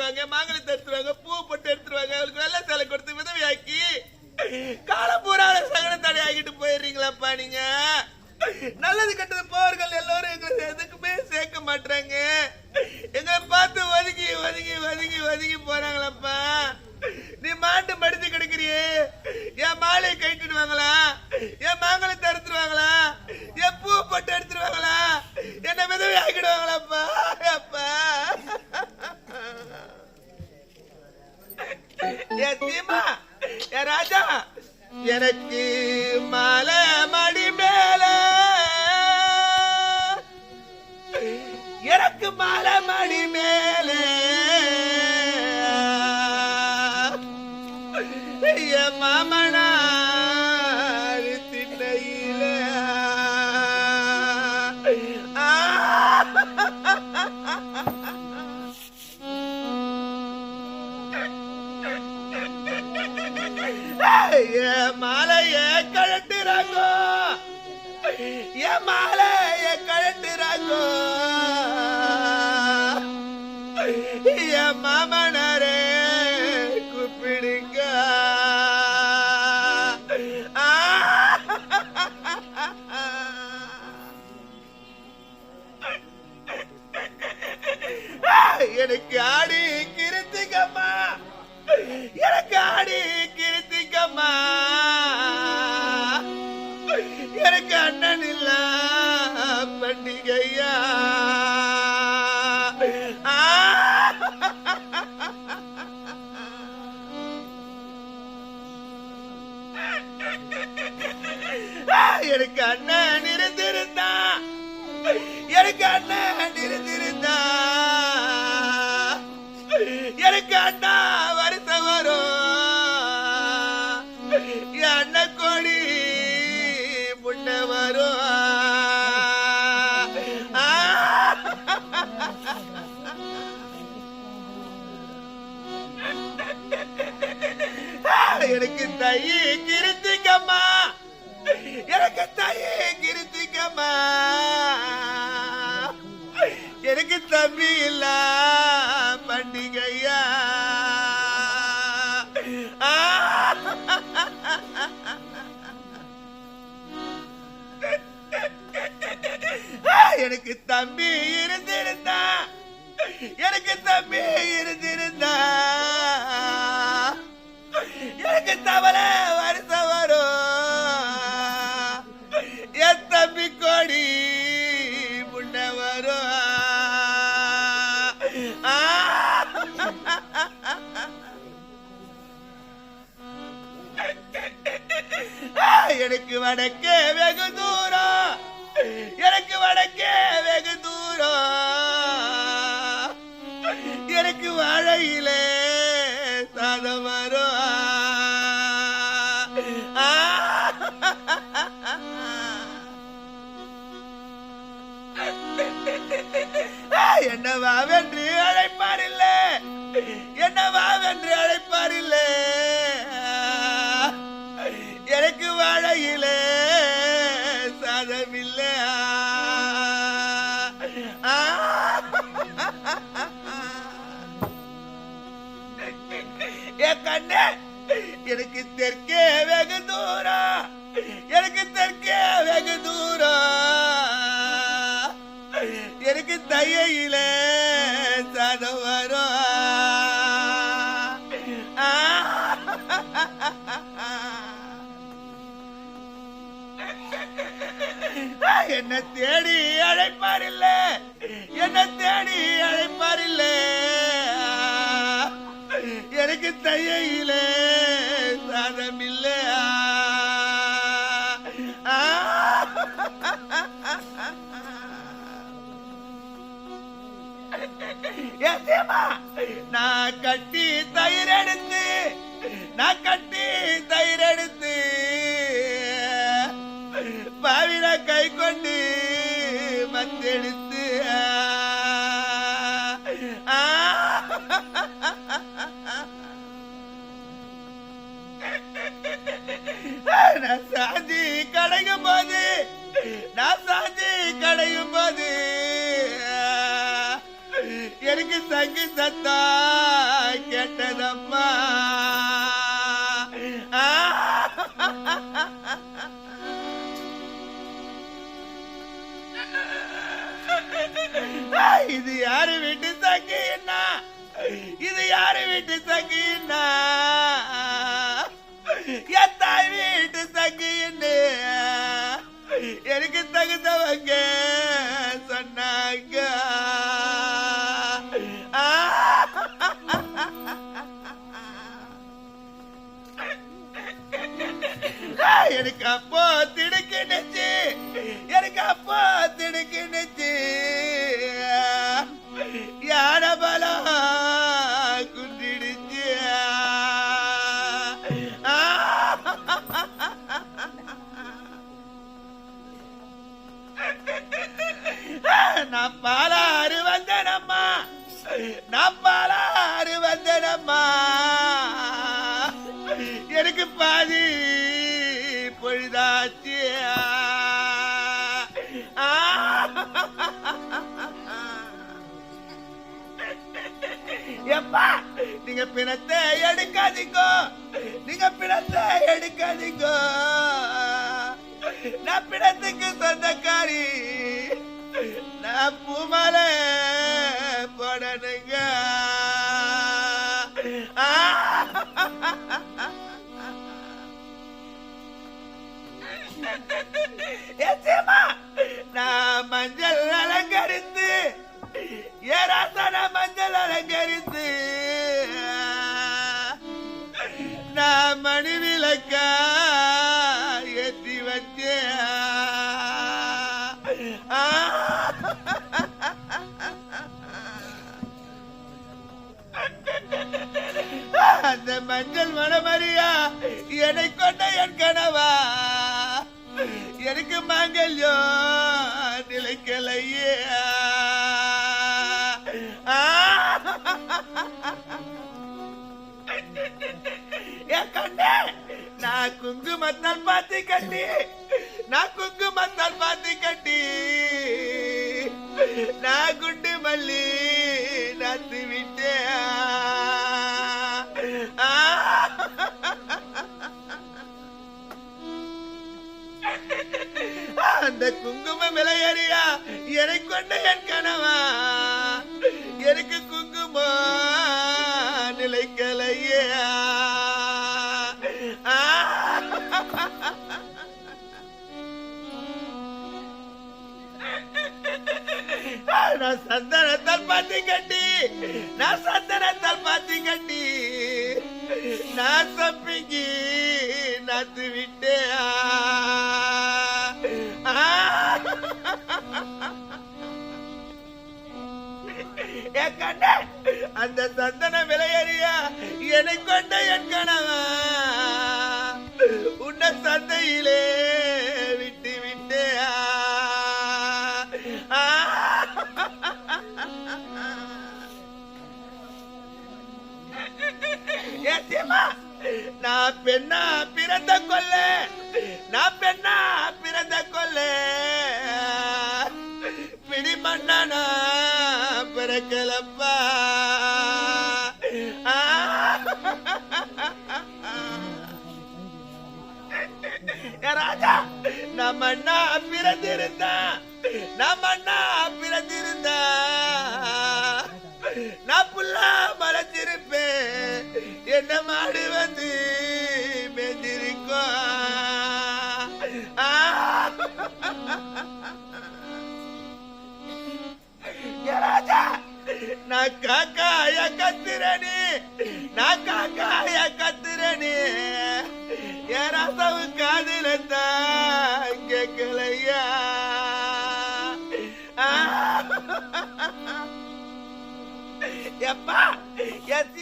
எடுத்துருவாங்க, மாங்கலத்தை எடுத்துருவாங்க, பூ போட்டு எடுத்துருவாங்க, அவளுக்கு வெள்ளை சேலை கொடுத்து விதவியாக்கி காலப்பூரான சகனத்தடை ஆகிட்டு போயிடுறீங்களாப்பா நீங்க. நல்லது கெட்டது போவர்கள் எல்லாரும் எங்களை எதுக்குமே சேர்க்க மாட்டாங்க. எங்களை பார்த்து ஒதுங்கி ஒதுங்கி ஒதுங்கி ஒதுங்கி போறாங்களப்பா. நீ மாட்டு மடித்து கிடக்குறியே, என் மாலையை கைட்டுடுவாங்களா, என் மாங்கலத்தை எடுத்துருவாங்களா, என் பூ போட்டு எடுத்துருவாங்களா, என்ன விதவி ஆக்கிடுவாங்களாப்பா. அப்பா என் தீமா, என் ராஜா, எனக்கு மாலை மடி மேல, எனக்கு மாலை மடி மேல என் மாமனார் திண்ணையில என் மாலைய கழட்டுறாங்கோ, என் மாலைய கழட்டுறாங்கோ, என் மாமனாரே கூப்பிடுங்க. எனக்கு ஆடி கிருத்திகம்மா, எனக்கு ஆடி கிருத்திகம்மா, எனக்கு அண்ணன் இல்ல பண்டிகையா. எனக்கு அண்ணன் இருந்திருந்தா, எனக்கு அண்ணன் இருந்திருந்தா, எனக்கு அண்ணா வருஷம் வரும், என் அண்ணன் கோடி முன்ன வரும். எனக்கு தையி கிருத்திகம்மா, எனக்கு தையி கிருத்திகம்மா, எனக்கு தம்பி இல்ல பண்டிகையா. எனக்கு தம்பி இருந்திருந்தா, எனக்கு தம்பி இருந்திருந்தா, எனக்கு தவளை வருஷம் வரும், என் தம்பி கோடி முன்ன வரும். எனக்கு வடக்கே வெகு தூரம், எனக்கு வடக்கே வெகு தூரம், எனக்கு வாழையிலே சாதம் வரும். என்னவாவென்று அழைப்பாரில்லை, என்னவாவென்று அழைப்பாரில்லை, எனக்கு வாழையிலே சாதமில்லை. என் கண்ணே, எனக்கு தெற்கே வெகு தூரம், எனக்கு தெற்கே வெகு தூரம், எனக்கு தையில சாதம் வரும். என்ன தேடி அழைப்பாரில்ல, என்ன தேடி அழைப்பாரில்ல, எனக்கு தையில சாதம் இல்ல. நான் கட்டி தயிர் எடுத்து, நான் கட்டி தயிர் எடுத்து பாவிட கை கொண்டு மத்தெடுத்து நான் சாஞ்சி கடையும் போது, நான் சாஞ்சி கடையும் போது எனக்கு சங்கு சத்தா கேட்டதம்மா. இது யாரு வீட்டு சங்கு என்ன? இது யாரு வீட்டு சங்கு என்ன? என் தாய் வீட்டு சங்கு என்ன? எனக்கு தகுந்தவங்க சொன்னாங்க. எனக்கு அப்போ திடுக்கிடுச்சு, எனக்கு அப்போ திடுக்கிடுச்சு. யானை பலம் குந்திடுச்சு. நான் பாலாறு வந்தனம்மா, நான் பாலாறு வந்தனம்மா. எனக்கு பாதி பொழுதாச்சு. எப்பா நீங்க பிணத்தை எடுக்காதீங்கோ, நீங்க பிணத்தை எடுக்காதீங்கோ. நான் பிணத்துக்கு சொந்தக்காரி, நான் பூமாலை போடணுங்க. நான் மஞ்சள் அலங்கரித்து, ஏராசன மஞ்சள் அலங்கரித்து, நான் மணி விளக்க ஏற்றி வச்சேன். அந்த மஞ்சள் மணமரியா என்னை கொண்ட என் கனவா, எனக்கு மாங்கல்யம் நிலைக்கலையே. என் கண்ணே நான் குங்குமத்தால் பாத்தி கட்டி, நான் குங்குமத்தால் பாத்தி கட்டி, நான் குண்டு மல்லி நத்து விட்டேன். அந்த குங்குமம் விலையறியா என்னை கொண்ட என் கனவா, எனக்கு குங்குமம் நிலைக்கலையே. நான் சந்தனத்தால் பாத்தி கட்டி, நான் சந்தனத்தால் பாத்தி கட்டி, நான் தப்பிக்கு நாத்து விட்டேன். அந்த சந்தன விலையறியா என்னை கொண்ட என் கனவா, உன்னை சந்தையிலே விட்டு விட்டேன். நான் பெண்ணா பிறந்த கொல்ல, நான் பெண்ணா பிறந்த கொல்ல, பிடி மண்ணா பிறக்கலப்பா. ராஜா நம்ம அண்ணா பிறந்திருந்தா, நம்ம அண்ணா பிறந்திருந்தா, நான் புல்லா மலைச்சிருப்பேன். என்ன மாடு வந்து மேஞ்சிருக்கோம். ராஜா நான் காக்காய கத்துறனே, நான் காக்காய கத்துறனே. என் ரசவு காதுல தான் கேட்கலையா. எப்பா என்